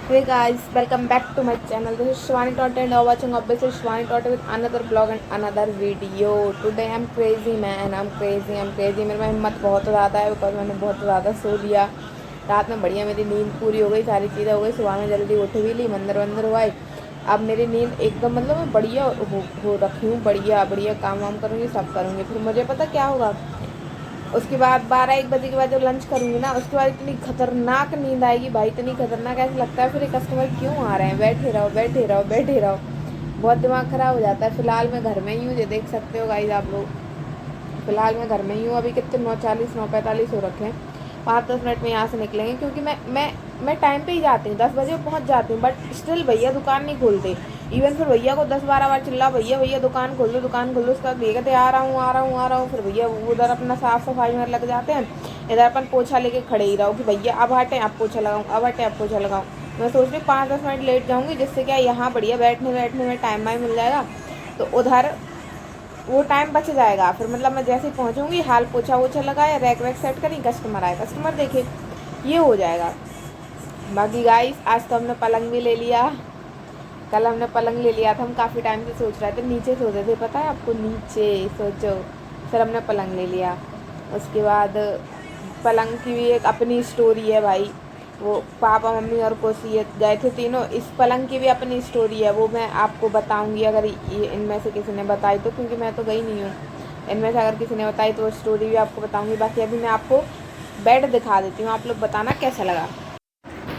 Hey guys, welcome back to my channel. This is Shivani Totte and you're watching obviously Shivani Totte with another vlog and another video. Today I'm crazy man, I'm crazy. मेरे में हिम्मत बहुत ज़्यादा है because मैंने बहुत ज़्यादा सो लिया रात में। बढ़िया मेरी नींद पूरी हो गई, सारी चीज़ें हो गई, सुबह में जल्दी उठ भी ली, मंदिर वंदिर हुआ। अब मेरी नींद एकदम मतलब मैं बढ़िया हो रखी हूँ, बढ़िया काम वाम करूँगी, सब करूँगी। फिर मुझे पता क्या होगा, उसके बाद 12-1 बजे के बाद जब लंच करूँगी ना, उसके बाद इतनी खतरनाक नींद आएगी भाई, इतनी खतरनाक, ऐसा लगता है फिर ये कस्टमर क्यों आ रहे हैं, बैठे रहो। बहुत दिमाग ख़राब हो जाता है। फ़िलहाल मैं घर में ही हूँ, ये देख सकते हो गाइस आप लोग। फ़िलहाल मैं घर में ही हूँ। अभी कितने 9:40 9:45 हो रखे हैं। 5-10 मिनट में यहाँ से निकलेंगे क्योंकि मैं टाइम पे ही जाती हूँ, 10 बजे पहुँच जाती हूँ। बट स्टिल भैया दुकान नहीं खोलते। इवन फिर भैया को 10-12 बार चिल्ला, भैया दुकान खोल दो। उसके बाद भैया कहते आ रहा हूँ। फिर भैया उधर अपना साफ़ सफाई में लग जाते हैं, इधर अपन पोछा लेके खड़े ही रहो कि भैया अब हटें, अब पोछा लगाऊँ। मैं सोच रही 5-10 मिनट लेट जाऊँगी, जिससे क्या यहाँ बढ़िया बैठने में टाइम वाइम मिल जाएगा, तो उधर वो टाइम बच जाएगा। फिर मतलब मैं जैसे ही पहुँचूँगी, हाल पोछा वोछा लगाया, रैक वैक सेट करी, कस्टमर आए, कस्टमर देखे, ये हो जाएगा। बाकी गाइस आज तो हमने पलंग भी ले लिया। कल हमने पलंग ले लिया था, हम काफ़ी टाइम से सोच रहे थे, नीचे सोते थे, पता है आपको, नीचे सोचो। फिर हमने पलंग ले लिया। उसके बाद पलंग की भी एक अपनी स्टोरी है भाई। वो पापा मम्मी और कोसी गए थे तीनों, इस पलंग की भी अपनी स्टोरी है, वो मैं आपको बताऊंगी अगर ये इनमें से किसी ने बताई तो, क्योंकि मैं तो गई नहीं हूँ। इनमें से अगर किसी ने बताई तो वो स्टोरी भी आपको बताऊंगी। बाकी अभी मैं आपको बेड दिखा देती हूँ, आप लोग बताना कैसा लगा।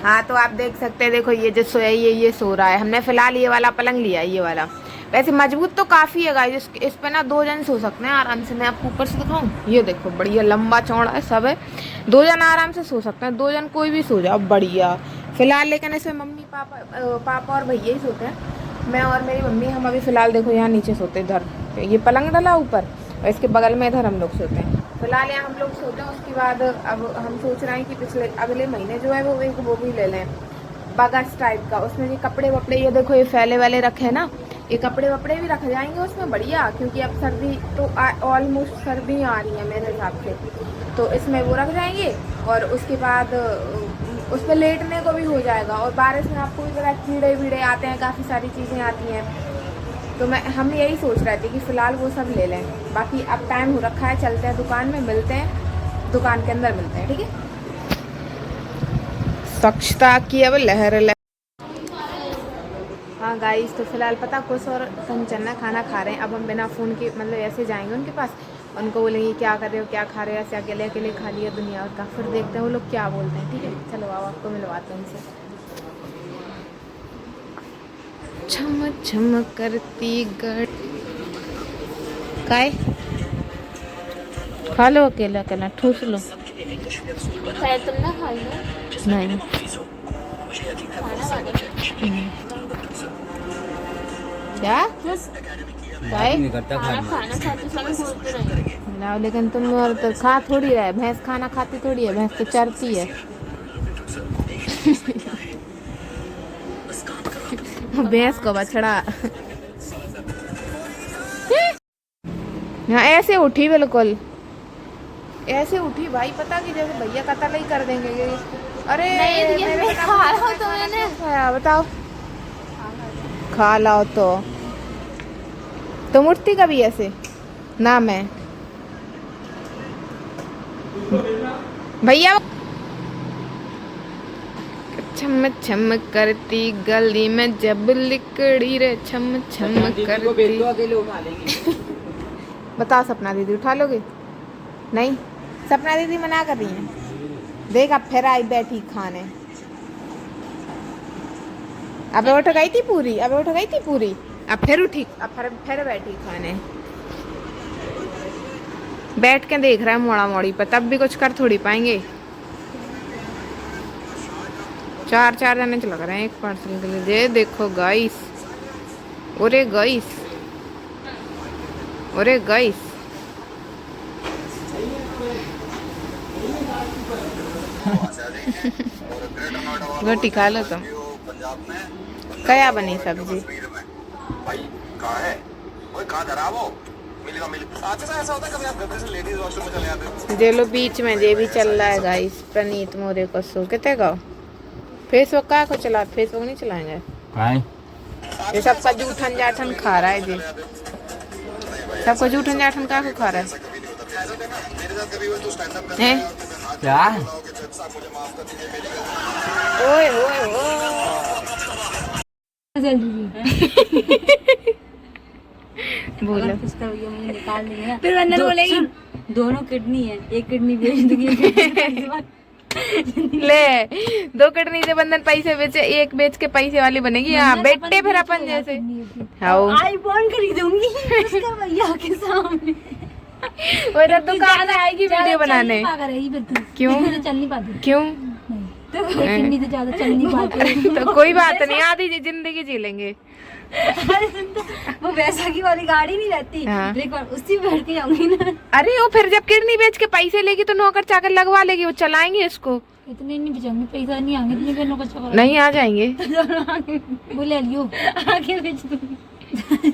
हाँ तो आप देख सकते हैं, देखो ये जो सोया ये सो रहा है। हमने फिलहाल ये वाला पलंग लिया है, ये वाला। वैसे मजबूत तो काफ़ी है गाइस, इस पे ना 2 जन सो सकते हैं आराम से। मैं आपको ऊपर से दिखाऊं, ये देखो बढ़िया लंबा चौड़ा है, सब है। 2 जन आराम से सो सकते हैं, 2 जन कोई भी सो जाओ बढ़िया। फिलहाल लेकिन इसमें मम्मी पापा और भैया ही सोते हैं। मैं और मेरी मम्मी हम अभी फ़िलहाल देखो यहाँ नीचे सोते हैं, इधर ये पलंग डला ऊपर, और इसके बगल में इधर हम लोग सोते हैं। फिलहाल यहाँ हम लोग सोते हैं। उसके बाद अब हम सोच रहे हैं कि अगले महीने जो है वो भी ले लें, बगस टाइप का। उसमें ये कपड़े वपड़े, ये देखो ये फैले वाले रखे हैं ना, ये कपड़े वपड़े भी रख जाएंगे उसमें बढ़िया, क्योंकि अब सर्दी तो ऑलमोस्ट सर्दी आ रही है मेरे हिसाब से, तो इसमें वो रख जाएंगे। और उसके बाद उसमें लेटने को भी हो जाएगा। और बारिश में आपको भी पता है कीड़े वीड़े आते हैं, काफ़ी सारी चीज़ें आती हैं, तो हम यही सोच रहे थे कि फ़िलहाल वो सब ले लें। बाकी अब टाइम हो रखा है, चलते हैं दुकान में, मिलते हैं दुकान के अंदर, मिलते हैं, ठीक है। स्वच्छता की अब लहर। हाँ गाइस, तो फिलहाल पता कुछ और कंचन ना खाना खा रहे हैं। अब हम बिना फ़ोन के मतलब ऐसे जाएंगे उनके पास, उनको बोलेंगे क्या कर रहे हो, क्या खा रहे हो, ऐसे अकेले अकेले खा लिया दुनिया का। फिर देखते हैं वो लोग क्या बोलते हैं, ठीक है। चलो आओ आपको मिलवाते हैं उनसे। छम छम करती गड़ काय खा लो, अकेला अकेला ठूस लो। शायद तुम ना खा लो। नहीं खाना वाले क्या काय नहीं करता खाना खाना। खाना खाते समय बोलते रहे। मिलाओ, लेकिन तुम और तो खा थोड़ी रहे, भैंस खाना खाती थोड़ी है, भैंस तो चरती है। भैंस को बछड़ा। हाँ ऐसे उठी, बिल्कुल ऐसे उठी भाई, पता कि जैसे भैया कतल ही कर देंगे ये। अरे नहीं ये मेरे मैं बिना खा रहा पूछे हूँ तो खाना मैंने क्यों खाया बताओ। खा लाओ तो तुम उठती कभी ऐसे ना। मैं भैया छम छम करती गली में जब लिकड़ी रे, छम छम करती। अकेले उठा लेंगे। बताओ सपना दीदी उठा लोगे? नहीं, सपना दीदी मना कर रही हैं। देख अब फिर आई बैठी खाने। अब उठ गई थी पूरी, अब फिर उठी, अब फिर बैठी खाने। बैठ के देख रहा है मोड़ा मोड़ी पर, तब भी कुछ कर थोड़ी पाएंगे। 4 जने लग रहे हैं एक पार्सल के लिए। ये देखो गाइस, ओरे गाइस, ओरे गाइस। रोटी खा लो तुम। क्या बनी सब्जी? जे लो बीच में जे भी चल रहा है गाइस, प्रणीत मोरे को सो कितने गाओ फेसबुक का को चला, फेसबुक नहीं चलाएंगे। काय ये सबका जूठन जाठन खा रहा है जी, सबका जूठन जाठन का को खा रहा है। क्या ओए ओए ओए बोलो। निकाल देंगे ना। फिर अंदर बोलेगी दोनों किडनी है, एक किडनी बेच दूंगी, एक किडनी ले 2 किडनी से बंधन पैसे बेचे, एक बेच के पैसे वाली बनेगी। हाँ बेटे फिर अपन जैसे। हाँ आईफोन खरीदूंगी उसका भैया के सामने। वो इधर दुकान आएगी वीडियो बनाने। क्यों? चल नहीं पाती क्यों? तो किडनी से ज्यादा चल नहीं पाती। तो कोई बात नहीं, आधी जिंदगी जी लेंगे। अरे सुन तो, वो वैसाखी वाली गाड़ी नहीं रहती, हाँ। लेकिन उसी में बैठ के जाऊंगी ना। अरे वो फिर जब किडनी बेच के पैसे लेगी तो नौकर चाकर लगवा लेगी, वो चलाएंगे इसको। इतने नहीं बेचेंगे, पैसा नहीं आएंगे इतने फिर नौकर चाकर नहीं आ जाएंगे। वो ले लियो, आगे बेच दूंगी।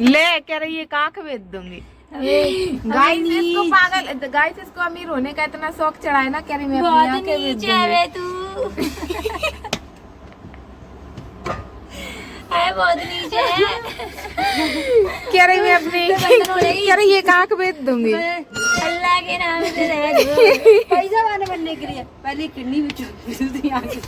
ले कह रही है काख बेच दूंगी। गाइस इसको पागल, गाइस इसको अमीर होने का इतना शौक चढ़ा है ना, कह रही मैं अपनी बहुत आंखें बेच नीचे है दूंगी। तू है, बहुत नीचे है। कह रही मैं अपनी, कह रही ये काख बेच दूंगी। अल्लाह के नाम से रह दो। पैसा वाला बनने के लिए पहले किडनी बेचो, दूसरी आगे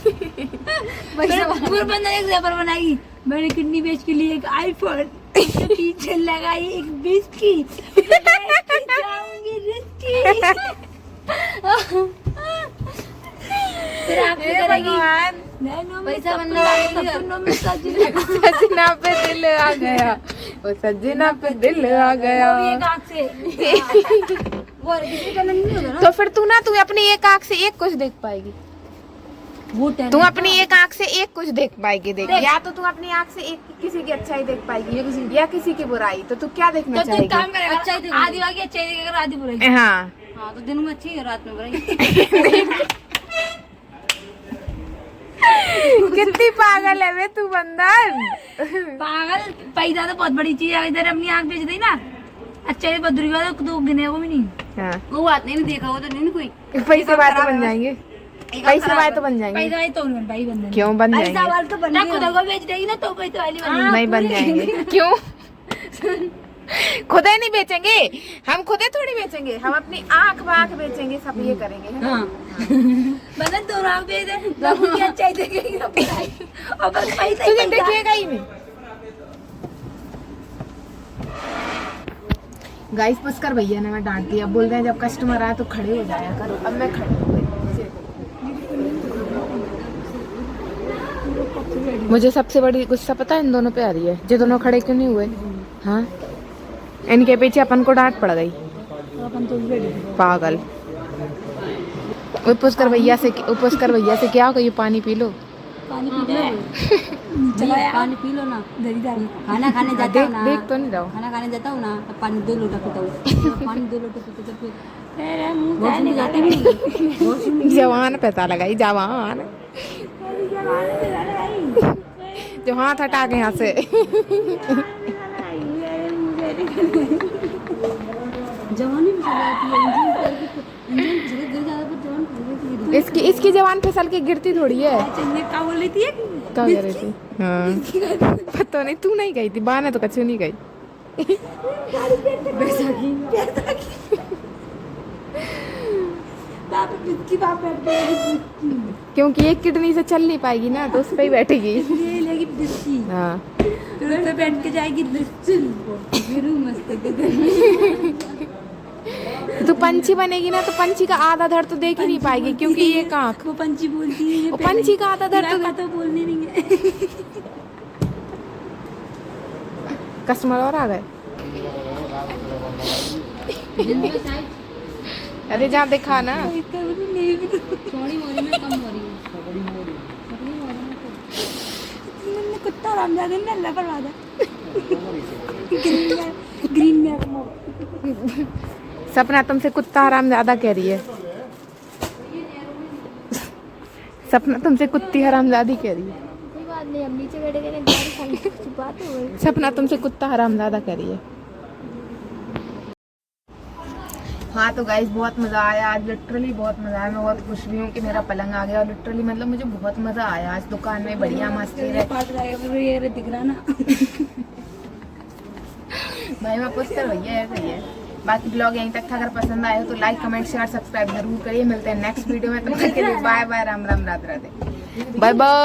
पैसा पूरा बंदा एक रैपर बनाएगी। मैंने किडनी बेच के लिए एक आईफोन, उसके पीछे लगाई एक बिस्की, जाऊंगी रिस्की। फिर आपसे करेगी पैसा बनने वाले सपनों में सजना पे दिल आ गया, वो सजना पे दिल आ गया। एक आँख से वो किसी का नहीं होगा ना। तो फिर तू अपनी एक आंख से एक कुछ देख पाएगी। वो तू अपनी एक आंख से एक कुछ देख पाएगी। देख, या तो तू अपनी आंख से एक किसी की अच्छाई देख पाएगी या किसी की बुराई। तो तू क्या देखना तो चाहेगी? काम करेगा, अच्छा आधी वाली अच्छाई देखेगा, आधी बुराई। हाँ हाँ तो दिन में अच्छी है, रात में बुराई। कितनी पागल है वे तू बंदर। पागल, पैसा तो बहुत बड़ी चीज है। इधर अपनी आंख बेच दी ना, अच्छा ये बदरी वाला तो गिने को भी नहीं। हाँ वो बात नहीं देखा, वो तो नहीं कोई पैसे वाले तो बन जाएंगे, पैसे वाले तो बन जाएंगे। पैसा वाले तो नहीं भाई बंदे। क्यों बन जाएंगे? पैसा वाले तो बन गए। खुद को बेच देगी ना तो पैसे वाली बनेगी। नहीं बन जाएंगे। क्यों? खुद ही नहीं बेचेंगे हम, खुद ही थोड़ी बेचेंगे हम, अपनी आंख बांख बेचेंगे, सब ये करेंगे। हाँ बंदन दोनों आंख बेच दे, बाबू की अच्छाई देखेगी और बस पैसा तुझे देखिएगा ही नहीं। गाइस पुष्कर भैया ने मैं डांट दिया, बोल रहे हैं जब कस्टमर आए तो खड़े हो जाया करो। अब मैं खड़े हो गई। मुझे सबसे बड़ी गुस्सा पता है इन दोनों पे आ रही है, जो दोनों खड़े क्यों नहीं हुए। हाँ इनके पीछे अपन को डांट पड़ गई। पागल। पुष्कर भैया से क्या होगा, ये पानी पी लो। पानी पी लो, पानी पी लो ना। खाना खाने जाता हूँ ना, देख तो नहीं रहा, खाना खाने जाता हूँ ना तो पानी 2 लोटा पीता हूँ। पानी 2 लोटा पीते तो फिर जाते भी नहीं। जवान पता लगाई, जवान जो हाथ हटा के यहाँ से। जवानी भी जाती है, इंजन गिर जाता है जवान। इसकी जवान फिसल के गिरती थोड़ी है। क्या बोल रही थी? क्या कह रही थी? हाँ पता नहीं, तू नहीं गई थी, बाने तो कच्ची नहीं गई। क्योंकि एक किडनी से चल नहीं पाएगी ना, तो उस पे ही बैठेगी। हाँ फिर उस पे बैठ के जाएगी। तो पंछी बनेगी ना, तो पंछी का आधा धड़ तो देख ही नहीं पाएगी, क्योंकि ये आँख। वो पंछी बोलती है, वो पंछी का आधा धड़ तो बोलने नहीं है। कस्टमर और आ गए। अरे जहाँ दिखा ना। कुत्ता रामजादा ने अल्लाह पर वादा। ग्रीन में सपना तुमसे कुत्ता हरामजादा कह रही है। सपना तुमसे कुत्ती हरामजादी कह रही है। कोई बात नहीं, हम नीचे बैठे गए गाड़ी खाली बात हो गई। सपना तुमसे कुत्ता हरामजादा कह रही है। हाँ तो गाइस बहुत मजा आया आज, लिटरली बहुत मजा आया। मैं बहुत खुश भी हूँ कि मेरा पलंग आ गया और लिटरली मतलब मुझे बहुत मजा आया आज दुकान में, बढ़िया मस्ती रहे। दिख रहा ना भाई मैं पूछ कर भैया ऐसा ही है। बाकी ब्लॉग यहीं तक था, अगर पसंद आए हो तो लाइक कमेंट शेयर सब्सक्राइब जरूर करिए। मिलते हैं नेक्स्ट वीडियो में, तब तक के लिए bye bye, Ram Ram, Radhe Radhe, bye bye.